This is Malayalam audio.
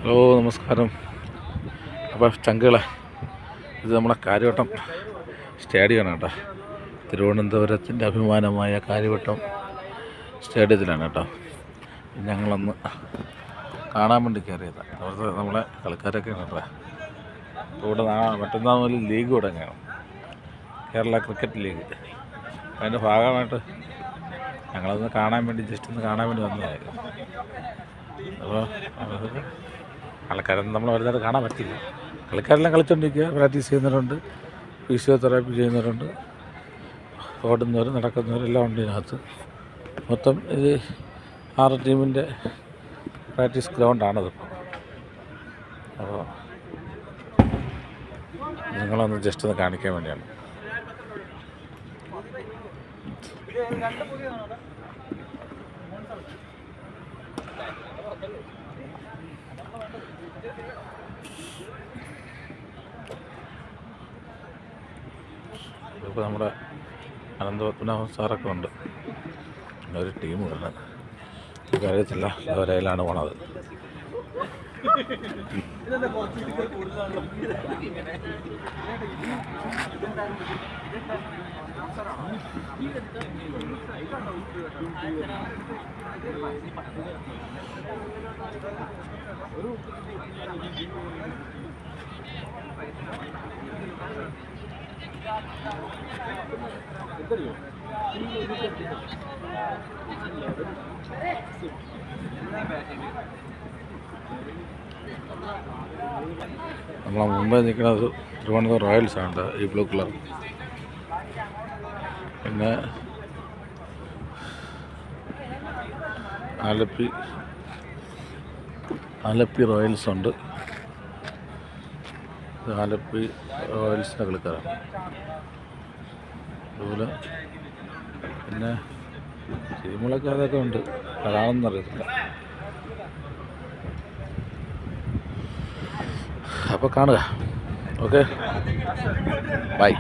ഹലോ, നമസ്കാരം. അപ്പോൾ ചങ്കുകളെ, ഇത് നമ്മളെ കാര്യവട്ടം സ്റ്റേഡിയമാണ് കേട്ടോ. തിരുവനന്തപുരത്തിൻ്റെ അഭിമാനമായ കാര്യവട്ടം സ്റ്റേഡിയത്തിലാണ് കേട്ടോ. ഞങ്ങളന്ന് കാണാൻ വേണ്ടി കയറിയതാണ്. അവിടുത്തെ നമ്മളെ കളിക്കാരൊക്കെയാണ് കേട്ടോ. ഇവിടെ മറ്റന്നാൾ മുതൽ ലീഗ് തുടങ്ങുകയാണ്, കേരള ക്രിക്കറ്റ് ലീഗ്. അതിൻ്റെ ഭാഗമായിട്ട് ഞങ്ങളതൊന്ന് കാണാൻ വേണ്ടി ഒന്ന് കാണാൻ വേണ്ടി വന്നതായിരുന്നു. അപ്പോൾ കളിക്കാരൊന്നും നമ്മൾ വരുന്നവരെ കാണാൻ പറ്റില്ല. കളിക്കാരെല്ലാം കളിച്ചുകൊണ്ടിരിക്കുക, പ്രാക്ടീസ് ചെയ്യുന്നവരുണ്ട്, ഫിസിയോതെറാപ്പി ചെയ്യുന്നവരുണ്ട്, ഓടുന്നവർ നടക്കുന്നവർ എല്ലാം ഉണ്ട് ഇതിനകത്ത്. മൊത്തം ഇത് 6 ടീമിൻ്റെ പ്രാക്ടീസ് ഗ്രൗണ്ടാണിതിപ്പോൾ. അപ്പോൾ നിങ്ങളൊന്ന് ജസ്റ്റ് ഒന്ന് കാണിക്കാൻ വേണ്ടിയാണ്. ഇപ്പോൾ നമ്മുടെ അനന്തപത്മനാഭൻ സാറൊക്കെ ഉണ്ട്, ഒരു ടീം വേണം. എനിക്കറിയത്തില്ല അവരയിലാണ് പോണത്. നമ്മളെ മുമ്പേ നിൽക്കുന്നത് തിരുവനന്തപുരം റോയൽസാണ്, ഈ ബ്ലൂ കളർ. പിന്നെ ആലപ്പി റോയൽസ് ഉണ്ട്. ഇത് ആലപ്പി റോയൽസിൻ്റെ കളിക്കാരാണ്. അതുപോലെ പിന്നെ ടീമുകളൊക്കെ അതൊക്കെ ഉണ്ട്, അതാണെന്ന് അറിയത്തില്ല. അപ്പോൾ കാണുക. Okay, by.